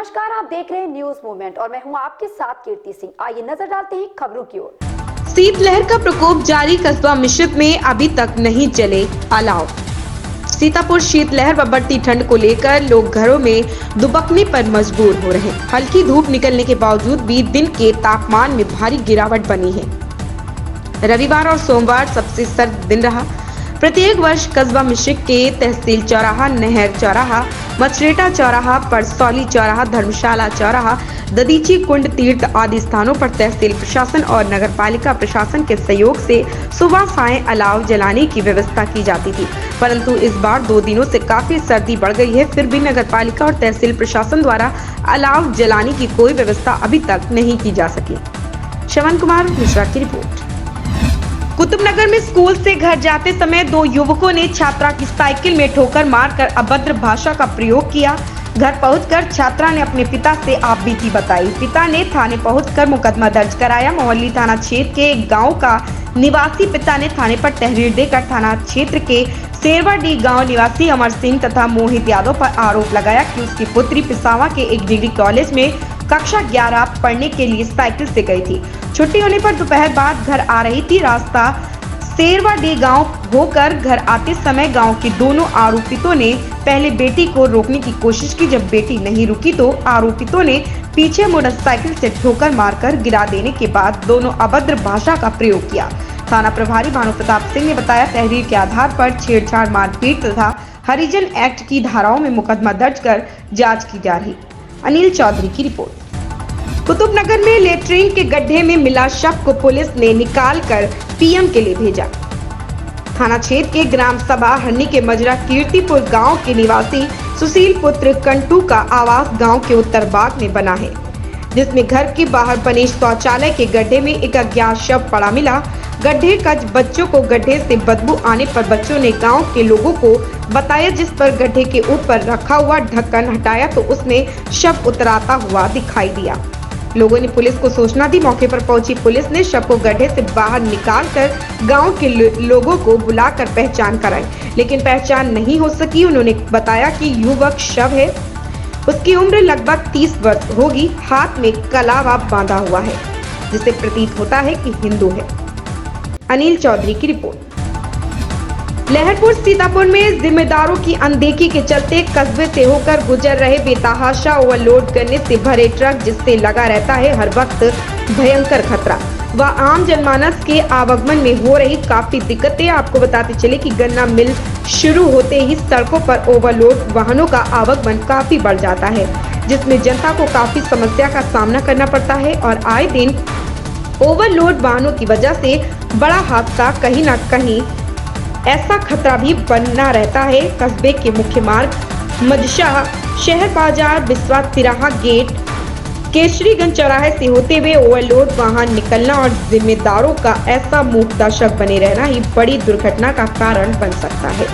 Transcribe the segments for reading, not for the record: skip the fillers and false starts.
नमस्कार, आप देख रहे हैं न्यूज मूवमेंट और मैं हूं आपके साथ कीर्ति सिंह। आइए नजर डालते हैं खबरों की ओर। शीतलहर का प्रकोप जारी, कस्बा मिश्रित में अभी तक नहीं चले अलाव। सीतापुर शीतलहर व बढ़ती ठंड को लेकर लोग घरों में दुबकने पर मजबूर हो रहे हैं। हल्की धूप निकलने के बावजूद भी दिन के तापमान में भारी गिरावट बनी है। रविवार और सोमवार सबसे सर्द दिन रहा। प्रत्येक वर्ष कस्बा मिश्रिक के तहसील चौराहा, नहर चौराहा, मछरेटा चौराहा, परसौली चौराहा, धर्मशाला चौराहा, ददीची कुंड तीर्थ आदि स्थानों पर तहसील प्रशासन और नगरपालिका प्रशासन के सहयोग से सुबह सायं अलाव जलाने की व्यवस्था की जाती थी, परंतु इस बार 2 दिनों से काफी सर्दी बढ़ गई है। फिर भी नगरपालिका और तहसील प्रशासन द्वारा अलाव जलाने की कोई व्यवस्था अभी तक नहीं की जा सकी। श्रवण कुमार मिश्रा की रिपोर्ट। कुतुबनगर में स्कूल से घर जाते समय 2 युवकों ने छात्रा की साइकिल में ठोकर मारकर अभद्र भाषा का प्रयोग किया। घर पहुंचकर छात्रा ने अपने पिता से आपबीती बताई। पिता ने थाने पहुंचकर मुकदमा दर्ज कराया। मोहल्ली थाना क्षेत्र के एक गांव का निवासी पिता ने थाने पर तहरीर देकर थाना क्षेत्र के शेरवाडी गांव निवासी अमर सिंह तथा मोहित यादव पर आरोप लगाया कि उसकी पुत्री पिसावा के एक डिग्री कॉलेज में कक्षा 11 पढ़ने के लिए साइकिल से गई थी। छुट्टी होने पर दोपहर बाद घर आ रही थी। रास्ता शेरवाडी गांव होकर घर आते समय गांव के दोनों आरोपितों ने पहले बेटी को रोकने की कोशिश की। जब बेटी नहीं रुकी तो आरोपितों ने पीछे मोटरसाइकिल से ठोकर मारकर गिरा देने के बाद दोनों अभद्र भाषा का प्रयोग किया। थाना प्रभारी भानु प्रताप सिंह ने बताया, तहरीर के आधार पर छेड़छाड़, मारपीट तथा हरिजन एक्ट की धाराओं में मुकदमा दर्ज कर जाँच की जा रही। अनिल चौधरी की रिपोर्ट। कुतुबनगर में लेटरिन के गड्ढे में मिला शव को पुलिस ने निकालकर पीएम के लिए भेजा। थाना क्षेत्र के ग्राम सभा हरनी के मजरा कीर्तिपुर गांव के निवासी सुशील पुत्र कंटू का आवास गांव के उत्तर भाग में बना है, जिसमें घर के बाहर बने शौचालय के गड्ढे में एक अज्ञात शव पड़ा मिला। गड्ढे का बच्चों को गड्ढे से बदबू आने पर बच्चों ने गांव के लोगों को बताया, जिस पर गड्ढे के ऊपर रखा हुआ ढक्कन हटाया तो उसमें शव उतराता हुआ दिखाई दिया। लोगों ने पुलिस को सूचना दी। मौके पर पहुंची पुलिस ने शव को गड्ढे से बाहर निकालकर गांव के लोगों को बुलाकर पहचान कराई, लेकिन पहचान नहीं हो सकी। उन्होंने बताया कि युवक शव है, उसकी उम्र लगभग 30 वर्ष होगी। हाथ में कलावा बांधा हुआ है, जिससे प्रतीत होता है कि हिंदू है। अनिल चौधरी की रिपोर्ट। लहरपुर सीतापुर में जिम्मेदारों की अनदेखी के चलते कस्बे से होकर गुजर रहे बेतहाशा ओवरलोड करने से भरे ट्रक, जिससे लगा रहता है हर वक्त भयंकर खतरा व आम जनमानस के आवागमन में हो रही काफी दिक्कतें। आपको बताते चले कि गन्ना मिल शुरू होते ही सड़कों पर ओवरलोड वाहनों का आवागमन काफी बढ़ जाता है, जिसमें जनता को काफी समस्या का सामना करना पड़ता है और आए दिन ओवरलोड वाहनों की वजह से बड़ा हादसा कहीं न कहीं ऐसा खतरा भी बना रहता है। कस्बे के मुख्य मार्ग मजशाह शहर बाजार, बिस्वा तिराहा गेट, केसरीगंज चौराहे से होते हुए ओवरलोड वाहन निकलना और जिम्मेदारों का ऐसा मूक दर्शक बने रहना ही बड़ी दुर्घटना का कारण बन सकता है।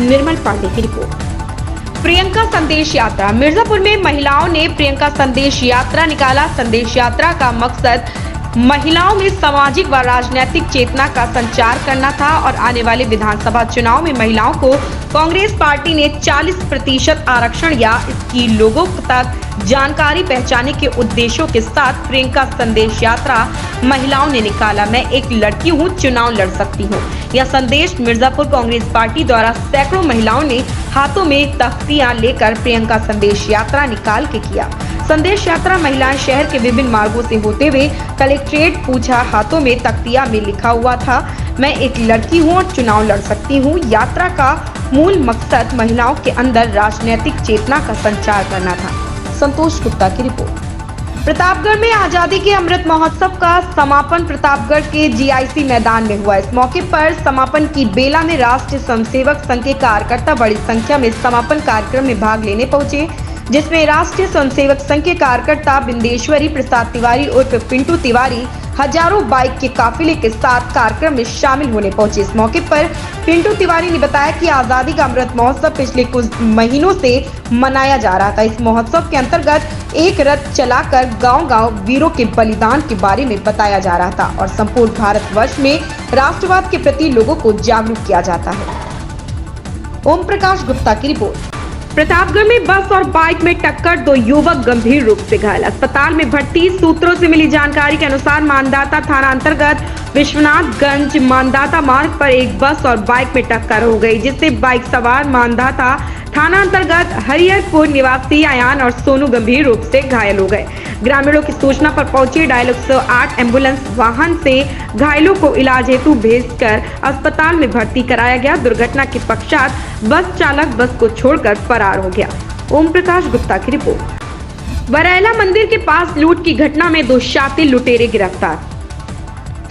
निर्मल पांडे की रिपोर्ट। प्रियंका संदेश यात्रा। मिर्जापुर में महिलाओं ने प्रियंका संदेश यात्रा निकाला। संदेश यात्रा का मकसद महिलाओं में सामाजिक व राजनीतिक चेतना का संचार करना था और आने वाले विधानसभा चुनाव में महिलाओं को कांग्रेस पार्टी ने 40% आरक्षण या इसकी लोगों तक जानकारी पहुंचाने के उद्देश्यों के साथ प्रियंका संदेश यात्रा महिलाओं ने निकाला। मैं एक लड़की हूं, चुनाव लड़ सकती हूं। यह संदेश मिर्जापुर कांग्रेस पार्टी द्वारा सैकड़ों महिलाओं ने हाथों में तख्तियां लेकर प्रियंका संदेश यात्रा निकाल के किया। संदेश यात्रा महिलाएं शहर के विभिन्न मार्गों से होते हुए कलेक्ट्रेट पहुंचा। हाथों में तख्तिया में लिखा हुआ था, मैं एक लड़की हूं और चुनाव लड़ सकती हूं। यात्रा का मूल मकसद महिलाओं के अंदर राजनीतिक चेतना का संचार करना था। संतोष गुप्ता की रिपोर्ट। प्रतापगढ़ में आजादी के अमृत महोत्सव का समापन प्रतापगढ़ के जीआईसी मैदान में हुआ। इस मौके पर समापन की बेला में राष्ट्रीय स्वयंसेवक संघ के कार्यकर्ता बड़ी संख्या में समापन कार्यक्रम में भाग लेने पहुंचे, जिसमें राष्ट्रीय स्वयंसेवक संघ के कार्यकर्ता बिंदेश्वरी प्रसाद तिवारी उर्फ पिंटू तिवारी हजारों बाइक के काफिले के साथ कार्यक्रम में शामिल होने पहुंचे। इस मौके पर पिंटू तिवारी ने बताया कि आजादी का अमृत महोत्सव पिछले कुछ महीनों से मनाया जा रहा था। इस महोत्सव के अंतर्गत एक रथ चलाकर गांव-गांव वीरों के बलिदान के बारे में बताया जा रहा था और संपूर्ण भारतवर्ष में राष्ट्रवाद के प्रति लोगों को जागरूक किया जाता है। ओम प्रकाश गुप्ता की रिपोर्ट। प्रतापगढ़ में बस और बाइक में टक्कर, 2 युवक गंभीर रूप से घायल, अस्पताल में भर्ती। सूत्रों से मिली जानकारी के अनुसार मानदाता थाना अंतर्गत विश्वनाथगंज मानदाता मार्ग पर एक बस और बाइक में टक्कर हो गई, जिससे बाइक सवार मानदाता थाना अंतर्गत हरिहरपुर निवासी आयान और सोनू गंभीर रूप से घायल हो गए। ग्रामीणों की सूचना पर पहुंची डायल 108 एम्बुलेंस वाहन से घायलों को इलाज हेतु भेजकर अस्पताल में भर्ती कराया गया। दुर्घटना के पश्चात बस चालक बस को छोड़कर फरार हो गया। ओम प्रकाश गुप्ता की रिपोर्ट। बरैला मंदिर के पास लूट की घटना में 2 शातिर लुटेरे गिरफ्तार।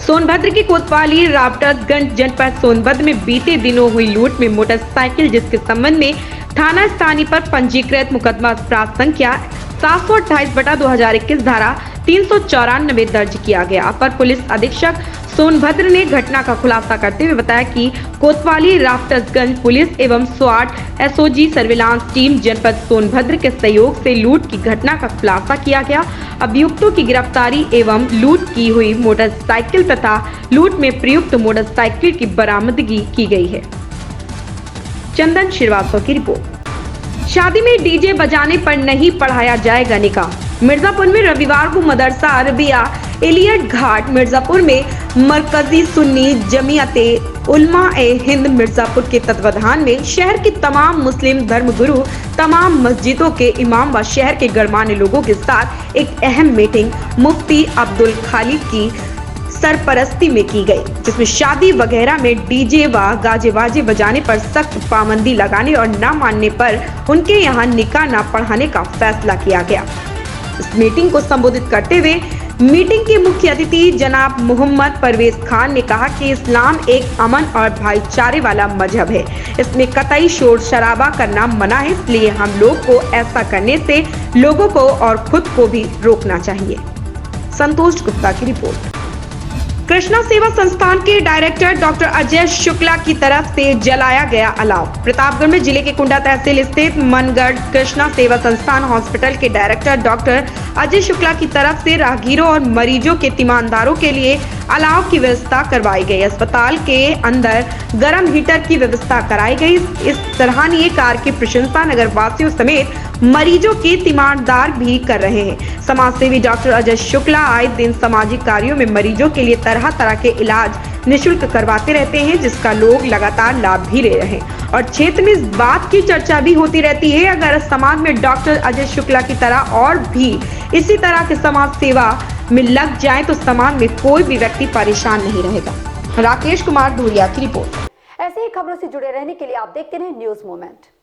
सोनभद्र की कोतवाली रावटगंज जनपद सोनभद्र में बीते दिनों हुई लूट में मोटरसाइकिल, जिसके संबंध में थाना स्थानीय पर पंजीकृत मुकदमा अपराध संख्या 728/2021 धारा 394 दर्ज किया गया। अपर पुलिस अधीक्षक सोनभद्र ने घटना का खुलासा करते हुए बताया कि कोतवाली रावटगंज पुलिस एवं स्वाट एसओजी सर्विलांस टीम जनपद सोनभद्र के सहयोग से लूट की घटना का खुलासा किया गया। अभियुक्तों की गिरफ्तारी एवं लूट की हुई मोटरसाइकिल तथा लूट में प्रयुक्त मोटरसाइकिल की बरामदगी की गई है। चंदन श्रीवास्तव की रिपोर्ट। शादी में डीजे बजाने पर नहीं पढ़ाया जाएगा निकाह। मिर्जापुर में रविवार को मदरसा अरबिया एलियट घाट मिर्जापुर में मरकजी सुन्नी जमीयते उलमा ए हिंद मिर्जापुर के तत्वाधान में शहर के तमाम मुस्लिम धर्मगुरु, तमाम मस्जिदों के इमाम व शहर के गणमान्य लोगों के साथ एक अहम मीटिंग मुफ्ती अब्दुल खालिद की सरपरस्ती में की गई, जिसमें शादी वगैरह में डीजे व गाजे बाजे बजाने पर सख्त पाबंदी लगाने और न मानने पर उनके यहाँ निकाह न पढ़ाने का फैसला किया गया। इस मीटिंग को संबोधित करते हुए मीटिंग के मुख्य अतिथि जनाब मोहम्मद परवेज खान ने कहा कि इस्लाम एक अमन और भाईचारे वाला मजहब है। इसमें कतई शोर शराबा करना मना है, इसलिए हम लोग को ऐसा करने से लोगों को और खुद को भी रोकना चाहिए। संतोष गुप्ता की रिपोर्ट। कृष्णा सेवा संस्थान के डायरेक्टर डॉक्टर अजय शुक्ला की तरफ से जलाया गया अलाव। प्रतापगढ़ में जिले के कुंडा तहसील स्थित मनगढ़ कृष्णा सेवा संस्थान हॉस्पिटल के डायरेक्टर डॉक्टर अजय शुक्ला की तरफ से राहगीरों और मरीजों के तीमानदारों के लिए अलाव की व्यवस्था करवाई गई। अस्पताल के अंदर गर्म हीटर की व्यवस्था कराई गई। इस सराहनीय कार्य की प्रशंसा नगर वासियों समेत मरीजों के तीमानदार भी कर रहे हैं। समाज सेवी डॉक्टर अजय शुक्ला आए दिन सामाजिक कार्यों में मरीजों के लिए तरह तरह के इलाज निःशुल्क करवाते रहते हैं, जिसका लोग लगातार लाभ भी ले रहे हैं और क्षेत्र में इस बात की चर्चा भी होती रहती है। अगर समाज में डॉक्टर अजय शुक्ला की तरह और भी इसी तरह के समाज सेवा में लग जाए तो समाज में कोई भी व्यक्ति परेशान नहीं रहेगा। राकेश कुमार धूरिया की रिपोर्ट। ऐसे ही खबरों से जुड़े रहने के लिए आप देखते रहे न्यूज़ मोमेंट।